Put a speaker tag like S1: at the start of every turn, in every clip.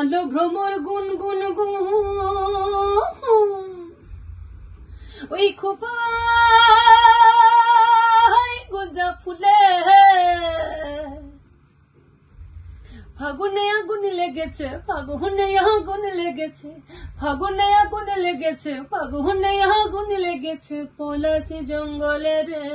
S1: আলো ভ্রমর গুন গুন গুন ওই খোপায় গোজা ফুলে ফাগুনে আগুন লেগেছে ফাগুনে আগুন লেগেছে ফাগুনে আগুন লেগেছে ফাগুনে আগুন লেগেছে পলাশি জঙ্গলে রে।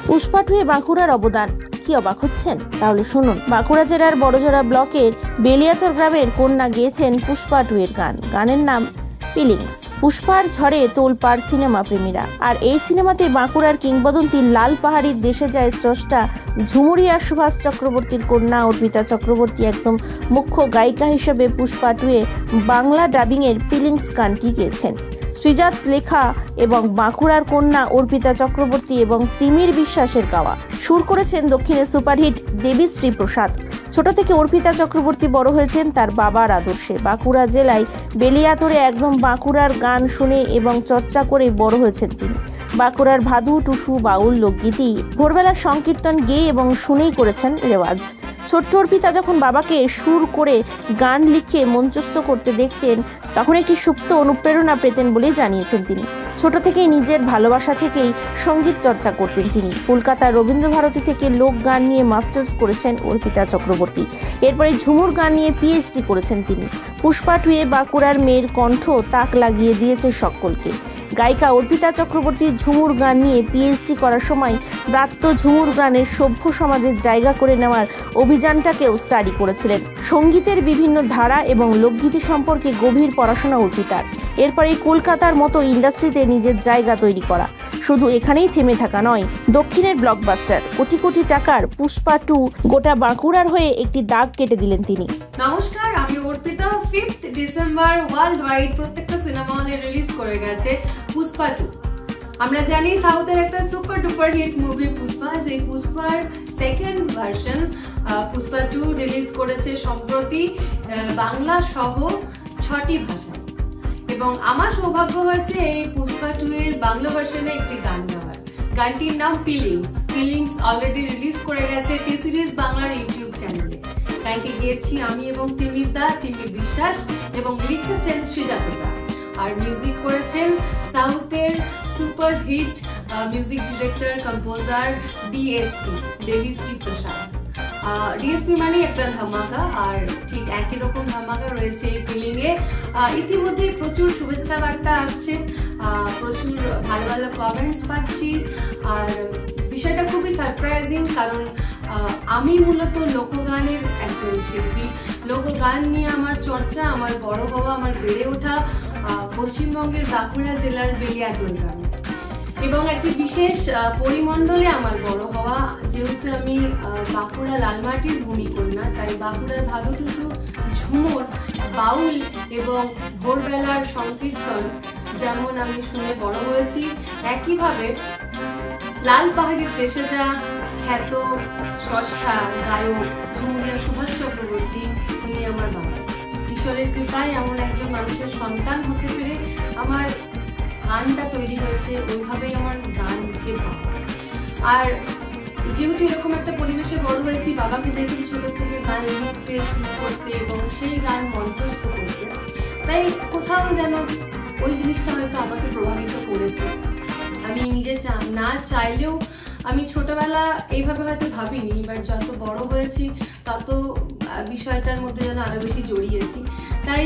S2: পুষ্পা টুয়ে বাঁকুড়ার অবদান কি অবাক হচ্ছেন? তাহলে শুনুন। বাঁকুড়া জেলার বড়জোড়া ব্লকের বেলিয়াতর গ্রামের কন্যা গেয়েছেন পুষ্পা টুয়ের গান। গানের নাম ফিলিংস। পুষ্পার ঝড়ে তোলপাড় সিনেমা প্রেমীরা। আর এই সিনেমাতে বাঁকুড়ার কিংবদন্তি লাল পাহাড়ির দেশে যায় স্রষ্টা ঝুমুরিয়া সুভাষ চক্রবর্তীর কন্যা অর্পিতা চক্রবর্তী একদম মুখ্য গায়িকা হিসেবে পুষ্পা টুয়ে বাংলা ডাবিংয়ের ফিলিংস গানটি গেয়েছেন। শ্রীজাত লেখা এবং বাঁকুড়ার কন্যা অর্পিতা চক্রবর্তী এবং তিমির বিশ্বাসের গাওয়া। সুর করেছেন দক্ষিণের সুপারহিট দেবীশ্রী প্রসাদ। ছোট থেকে অর্পিতা চক্রবর্তী বড় হয়েছেন তার বাবার আদর্শে। বাঁকুড়া জেলায় বেলিয়াতরে একদম বাঁকুড়ার গান শুনে এবং চর্চা করে বড় হয়েছেন তিনি। বাঁকুড়ার ভাদু, টুসু, বাউল লোকগীতি ভোরবেলার সংকীর্তন গেয়ে এবং শুনেই করেছেন রেওয়াজ। ছোট্ট অর্পিতা যখন বাবাকে সুর করে গান লিখে মঞ্চস্থ করতে দেখতেন তখন একটি সুপ্ত অনুপ্রেরণা পেতেন বলেই জানিয়েছেন তিনি। ছোট থেকেই নিজের ভালোবাসা থেকেই সঙ্গীত চর্চা করতেন তিনি। কলকাতার রবীন্দ্রভারতী থেকে লোক গান নিয়ে মাস্টার্স করেছেন অর্পিতা চক্রবর্তী। এরপরে ঝুমুর গান নিয়ে পিএইচডি করেছেন তিনি। পুষ্পা টুয়ে বাঁকুড়ার মেয়ের কণ্ঠ তাক লাগিয়ে দিয়েছে সকলকে। গায়িকা অর্পিতা চক্রবর্তী ঝুমুর গান নিয়ে পিএইচডি করার সময় ব্রাত্য ঝুমুর গানের সভ্য সমাজের জায়গা করে নেওয়ার অভিযানটাকেও স্টাডি করেছিলেন। সঙ্গীতের বিভিন্ন ধারা এবং লোকগীতি সম্পর্কে গভীর পড়াশোনা অর্পিতার। এরপরে কলকাতার মতো ইন্ডাস্ট্রিতে নিজের জায়গা তৈরি করা। শুধু এখানেই থেমে থাকা নয়, দক্ষিণের ব্লকবাস্টার কোটি কোটি টাকার পুষ্পা টু গোটা বাঁকুড়ার হয়ে একটি দাগ কেটে দিলেন তিনি।
S1: নমস্কার, আমি অর্পিতা। 5 ডিসেম্বর ওয়ার্ল্ড ওয়াইড প্রত্যেকটা সিনেমা হলে রিলিজ করে গেছে পুষ্পা টু। আমরা জানি সাউথের একটা super duper hit movie Pushpa, সেই পুষ্পার second version Pushpa two release করেছে সম্প্রতি বাংলা সহ 6টি ভাষায়। এবং আমার সৌভাগ্য হয়েছে এই পুষ্পা টু এর বাংলা ভার্সনে একটি গান গাওয়ার। গানটির নাম ফিলিংস। ফিলিংস অলরেডি রিলিজ করে গেছে টি সিরিজ বাংলার ইউটিউব চ্যানেলে। গানটি গেয়েছি আমি এবং তিমির বিশ্বাস এবং লিখেছেন শ্রীজাত। আর মিউজিক করেছেন সাউথের super hit music director composer DSP Devi Sri Prasad. DSP মানে একটা ধামাকা, আর ঠিক একই রকম ধামাকা রয়েছে এই ফিলিংয়ে। ইতিমধ্যে প্রচুর শুভেচ্ছা বার্তা আসছে, প্রচুর ভালো ভালো কমেন্টস পাচ্ছি। আর বিষয়টা খুবই সারপ্রাইজিং, কারণ আমি মূলত লোকগানের একজন শিল্পী। লোকগান নিয়ে আমার চর্চা, আমার বড় হওয়া, আমার বেড়ে ওঠা পশ্চিমবঙ্গের বাঁকুড়া জেলার বেলিয়াতর গ্রামে এবং একটি বিশেষ পরিমণ্ডলে আমার বড় হওয়া। যেহেতু আমি বাঁকুড়া লালমাটির ভূমিকন্যা, তাই বাঁকুড়ার ভাদু, টুসু, ঝুমুর, বাউল এবং ভোরবেলার সংকীর্তন যেমন আমি শুনে বড় হয়েছি, একইভাবে লাল পাহাড়ির দেশে যা খ্যাত স্রষ্টা গায়ক ঝুমুরিয়া সুভাষ চক্রবর্তী, উনি আমার বাবা। ঈশ্বরের কৃপায় এমন একজন মানুষের সন্তান হতে পেরে আমার গানটা তৈরি হয়েছে, ওইভাবেই আমার গান লিখে পাওয়া। আর যেহেতু এরকম একটা পরিবেশে বড় হয়েছি, বাবাকে দেখি ছোট থেকে গান লিখতে শুরু করতে এবং সেই গান মঞ্চস্থ করতে, তাই কোথাও যেন ওই জিনিসটা হয়তো আমাকে প্রভাবিত করেছে। আমি নিজে না চাইলেও আমি ছোটবেলা এইভাবে হয়তো ভাবিনি, বাট যত বড় হয়েছি তত বিষয়টার মধ্যে যেন আরো বেশি জড়িয়েছি। তাই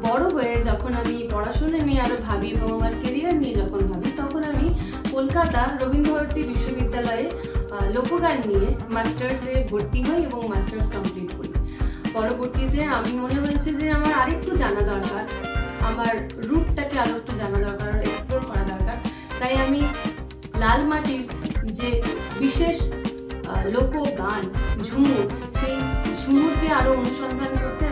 S1: বড় হয়ে যখন আমি পড়াশোনা নিয়ে আরো ভাবি এবং আমার কেরিয়ার নিয়ে যখন ভাবি, তখন আমি কলকাতা রবীন্দ্রভারতী বিশ্ববিদ্যালয়ে লোকগান নিয়ে মাস্টার্সে ভর্তি হই এবং মাস্টার্স কমপ্লিট করি। পরবর্তীতে আমি মনে হয়েছে যে আমার আরেকটু জানা দরকার, আমার রুটটাকে আরো একটু জানা দরকার, এক্সপ্লোর করা দরকার। তাই আমি লাল মাটির যে বিশেষ লোকগান ঝুমুর, সেই ঝুমুরকে আরো অনুসন্ধান করতে